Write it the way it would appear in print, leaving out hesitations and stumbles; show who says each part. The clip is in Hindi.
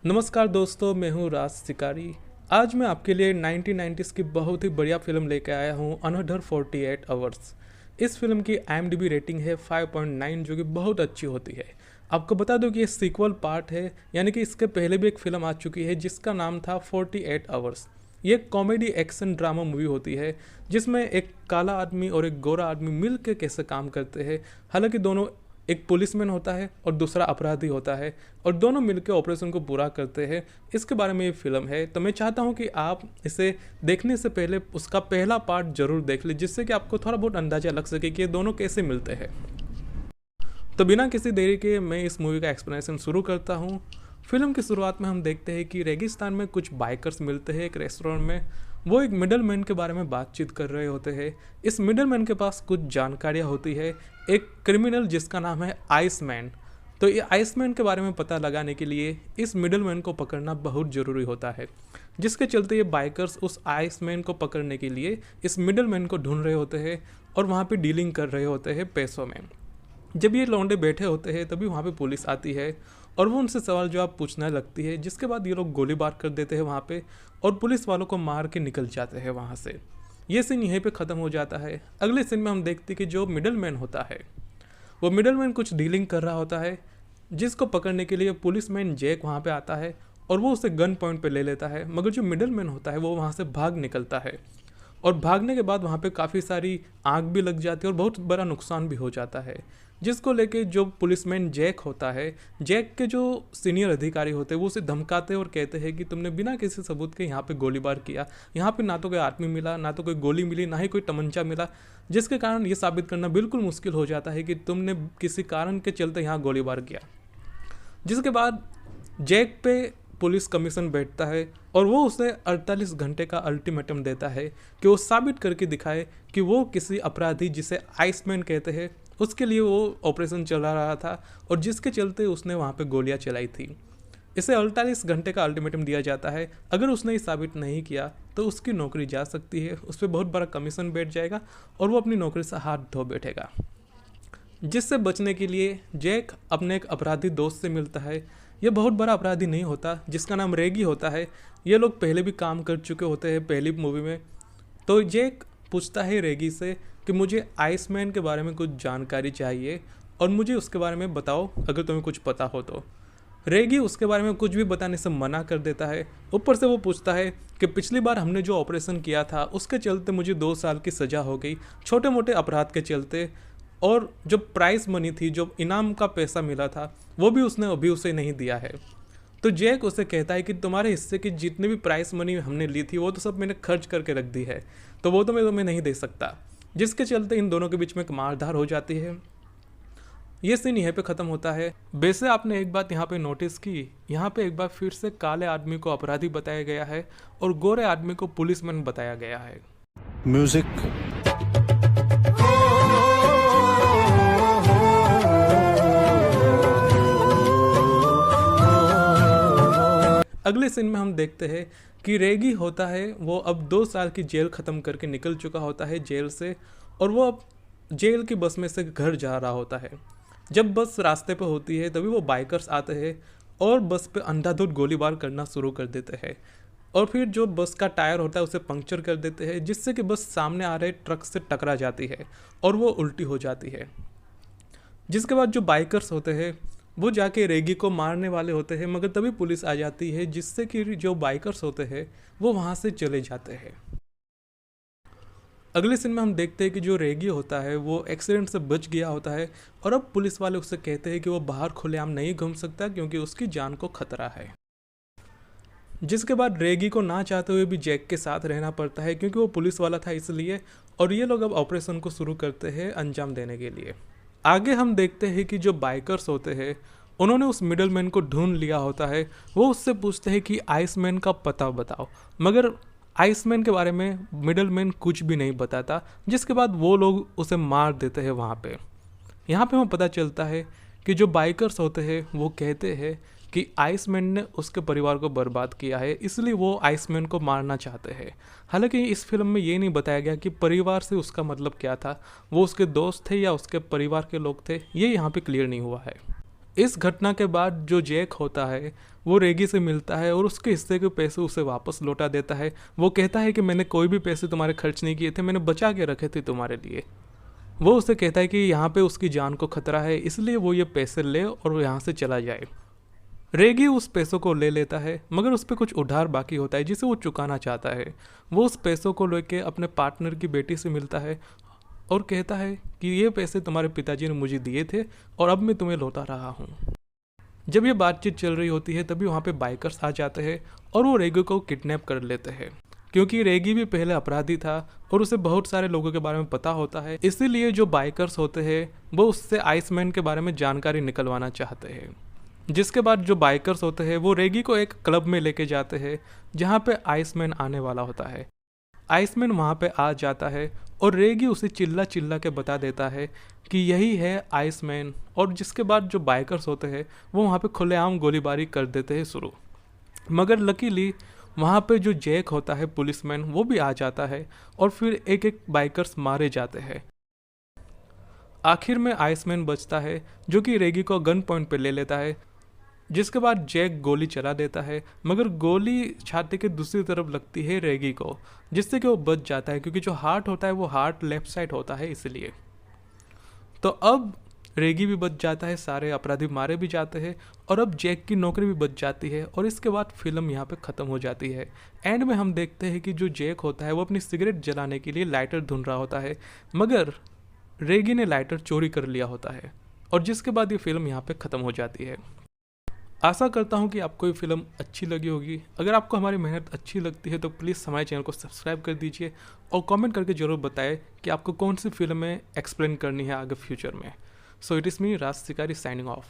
Speaker 1: नमस्कार दोस्तों, मैं हूँ राज शिकारी। आज मैं आपके लिए 1990s की बहुत ही बढ़िया फिल्म लेकर आया हूँ, अनदर 48 आवर्स। इस फिल्म की IMDb रेटिंग है 5.9, जो कि बहुत अच्छी होती है। आपको बता दूं कि ये सीक्वल पार्ट है, यानी कि इसके पहले भी एक फिल्म आ चुकी है जिसका नाम था 48 आवर्स। ये एक कॉमेडी एक्शन ड्रामा मूवी होती है जिसमें एक काला आदमी और एक गोरा आदमी मिल के कैसे काम करते हैं। हालांकि दोनों, एक पुलिसमैन होता है और दूसरा अपराधी होता है, और दोनों मिलकर ऑपरेशन को पूरा करते हैं। इसके बारे में ये फिल्म है, तो मैं चाहता हूँ कि आप इसे देखने से पहले उसका पहला पार्ट जरूर देख लें, जिससे कि आपको थोड़ा बहुत अंदाजा लग सके कि ये दोनों कैसे मिलते हैं। तो बिना किसी देरी के मैं इस मूवी का एक्सप्लेनेशन शुरू करता हूँ। फिल्म की शुरुआत में हम देखते हैं कि रेगिस्तान में कुछ बाइकर्स मिलते हैं एक रेस्टोरेंट में। वो एक मिडल मैन के बारे में बातचीत कर रहे होते हैं। इस मिडल मैन के पास कुछ जानकारियाँ होती है, एक क्रिमिनल जिसका नाम है आइसमैन। तो ये आइसमैन के बारे में पता लगाने के लिए इस मिडल मैन को पकड़ना बहुत ज़रूरी होता है, जिसके चलते ये बाइकर्स उस आइसमैन को पकड़ने के लिए इस मिडल मैन को ढूंढ रहे होते हैं और वहाँ पे डीलिंग कर रहे होते हैं पैसों में। जब ये लौंडे बैठे होते हैं तभी वहाँ पे पुलिस आती है और वो उनसे सवाल जवाब पूछने लगती है, जिसके बाद ये लोग गोलीबार कर देते हैं वहाँ पे और पुलिस वालों को मार के निकल जाते हैं वहाँ से। ये सीन यहीं पे ख़त्म हो जाता है। अगले सीन में हम देखते हैं कि जो मिडल मैन होता है, वो मिडल मैन कुछ डीलिंग कर रहा होता है, जिसको पकड़ने के लिए पुलिसमैन जैक वहाँ पे आता है और वो उसे गन पॉइंट पे ले लेता है। मगर जो मिडल मैन होता है वो वहाँ से भाग निकलता है, और भागने के बाद वहाँ पे काफ़ी सारी आग भी लग जाती है और बहुत बड़ा नुकसान भी हो जाता है, जिसको लेके जो पुलिसमैन जैक होता है, जैक के जो सीनियर अधिकारी होते हैं वो उसे धमकाते और कहते हैं कि तुमने बिना किसी सबूत के यहाँ पे गोलीबार किया। यहाँ पे ना तो कोई आदमी मिला, ना तो कोई गोली मिली, ना ही कोई तमंचा मिला, जिसके कारण ये साबित करना बिल्कुल मुश्किल हो जाता है कि तुमने किसी कारण के चलते यहाँ गोलीबार किया। जिसके बाद जैक पे पुलिस कमीशन बैठता है और वो उसे 48 घंटे का अल्टीमेटम देता है कि वो साबित करके दिखाए कि वो किसी अपराधी जिसे आइसमैन कहते हैं उसके लिए वो ऑपरेशन चला रहा था, और जिसके चलते उसने वहाँ पे गोलियाँ चलाई थी। इसे 48 घंटे का अल्टीमेटम दिया जाता है। अगर उसने ये साबित नहीं किया तो उसकी नौकरी जा सकती है, उस पर बहुत बड़ा कमीशन बैठ जाएगा और वो अपनी नौकरी से हाथ धो बैठेगा। जिससे बचने के लिए जैक अपने एक अपराधी दोस्त से मिलता है। ये बहुत बड़ा अपराधी नहीं होता, जिसका नाम रेगी होता है। ये लोग पहले भी काम कर चुके होते हैं पहली मूवी में। तो जैक पूछता है रेगी से कि मुझे आइसमैन के बारे में कुछ जानकारी चाहिए और मुझे उसके बारे में बताओ अगर तुम्हें कुछ पता हो तो। रेगी उसके बारे में कुछ भी बताने से मना कर देता है। ऊपर से वो पूछता है कि पिछली बार हमने जो ऑपरेशन किया था उसके चलते मुझे 2 साल की सज़ा हो गई, छोटे मोटे अपराध के चलते, और जो प्राइस मनी थी, जो इनाम का पैसा मिला था, वो भी उसने अभी उसे नहीं दिया है। तो जैक उसे कहता है कि तुम्हारे हिस्से की जितनी भी प्राइस मनी हमने ली थी वो तो सब मैंने खर्च करके रख दी है, तो वो तो मैं तुम्हें नहीं दे सकता। जिसके चलते इन दोनों के बीच में एक मारधाड़ हो जाती है। ये सीन यहाँ पे ख़त्म होता है। वैसे आपने एक बात यहाँ पे नोटिस की, यहाँ पे एक बार फिर से काले आदमी को अपराधी बताया गया है और गोरे आदमी को पुलिसमैन बताया गया है।
Speaker 2: म्यूजिक।
Speaker 1: अगले सीन में हम देखते हैं कि रेगी होता है, वो अब 2 साल की जेल ख़त्म करके निकल चुका होता है जेल से, और वो अब जेल की बस में से घर जा रहा होता है। जब बस रास्ते पे होती है तभी वो बाइकर्स आते हैं और बस पे अंधाधुंध गोलीबार करना शुरू कर देते हैं, और फिर जो बस का टायर होता है उसे पंक्चर कर देते हैं, जिससे कि बस सामने आ रहे ट्रक से टकरा जाती है और वो उल्टी हो जाती है। जिसके बाद जो बाइकर्स होते हैं वो जाके रेगी को मारने वाले होते हैं, मगर तभी पुलिस आ जाती है, जिससे कि जो बाइकर्स होते हैं वो वहाँ से चले जाते हैं। अगले सीन में हम देखते हैं कि जो रेगी होता है वो एक्सीडेंट से बच गया होता है, और अब पुलिस वाले उससे कहते हैं कि वो बाहर खुलेआम नहीं घूम सकता क्योंकि उसकी जान को खतरा है। जिसके बाद रेगी को ना चाहते हुए भी जैक के साथ रहना पड़ता है क्योंकि वो पुलिस वाला था इसलिए, और ये लोग अब ऑपरेशन को शुरू करते हैं अंजाम देने के लिए। आगे हम देखते हैं कि जो बाइकर्स होते हैं उन्होंने उस मिडलमैन को ढूंढ लिया होता है। वो उससे पूछते हैं कि आइसमैन का पता बताओ, मगर आइसमैन के बारे में मिडलमैन कुछ भी नहीं बताता, जिसके बाद वो लोग उसे मार देते हैं वहाँ पे। यहाँ पे हमें पता चलता है कि जो बाइकर्स होते हैं वो कहते हैं कि आइसमैन ने उसके परिवार को बर्बाद किया है, इसलिए वो आइसमैन को मारना चाहते हैं। हालांकि इस फिल्म में ये नहीं बताया गया कि परिवार से उसका मतलब क्या था, वो उसके दोस्त थे या उसके परिवार के लोग थे, ये यहाँ पे क्लियर नहीं हुआ है। इस घटना के बाद जो जैक होता है वो रेगी से मिलता है और उसके हिस्से के पैसे उसे वापस लौटा देता है। वो कहता है कि मैंने कोई भी पैसे तुम्हारे खर्च नहीं किए थे, मैंने बचा के रखे थे तुम्हारे लिए। वो उसे कहता है कि यहाँ पे उसकी जान को खतरा है, इसलिए वो ये पैसे ले और वो यहाँ से चला जाए। रेगी उस पैसों को ले लेता है, मगर उस पर कुछ उधार बाकी होता है जिसे वो चुकाना चाहता है। वो उस पैसों को लेके अपने पार्टनर की बेटी से मिलता है और कहता है कि ये पैसे तुम्हारे पिताजी ने मुझे दिए थे और अब मैं तुम्हें लौटा रहा हूँ। जब ये बातचीत चल रही होती है तभी वहाँ पे बाइकर्स आ जाते हैं और वो रेगी को किडनैप कर लेते हैं। क्योंकि रेगी भी पहले अपराधी था और उसे बहुत सारे लोगों के बारे में पता होता है, इसीलिए जो बाइकर्स होते हैं वो उससे आइसमैन के बारे में जानकारी निकलवाना चाहते हैं। जिसके बाद जो बाइकर्स होते हैं वो रेगी को एक क्लब में लेके जाते हैं जहाँ पे आइसमैन आने वाला होता है। आइसमैन वहाँ पे आ जाता है और रेगी उसे चिल्ला चिल्ला के बता देता है कि यही है आइसमैन। और जिसके बाद जो बाइकर्स होते हैं वो वहाँ पे खुलेआम गोलीबारी कर देते हैं शुरू। मगर लकीली वहाँ पे जो जैक होता है पुलिसमैन, वो भी आ जाता है और फिर एक एक बाइकर्स मारे जाते हैं। आखिर में आइसमैन बचता है जो कि रेगी को गन पॉइंट पे ले लेता है। जिसके बाद जैक गोली चला देता है, मगर गोली छाती के दूसरी तरफ लगती है रेगी को, जिससे कि वो बच जाता है क्योंकि जो हार्ट होता है वो हार्ट लेफ्ट साइड होता है इसलिए। तो अब रेगी भी बच जाता है, सारे अपराधी मारे भी जाते हैं और अब जैक की नौकरी भी बच जाती है और इसके बाद फिल्म यहाँ पे ख़त्म हो जाती है। एंड में हम देखते हैं कि जो जैक होता है वो अपनी सिगरेट जलाने के लिए लाइटर ढूंढ रहा होता है, मगर रेगी ने लाइटर चोरी कर लिया होता है और जिसके बाद ये फिल्म यहाँ पे ख़त्म हो जाती है। आशा करता हूँ कि आपको ये फिल्म अच्छी लगी होगी। अगर आपको हमारी मेहनत अच्छी लगती है तो प्लीज़ हमारे चैनल को सब्सक्राइब कर दीजिए और कमेंट करके ज़रूर बताएं कि आपको कौन सी फिल्में एक्सप्लेन करनी है आगे फ्यूचर में। सो इट इज़ मी राज शिकारी साइनिंग ऑफ।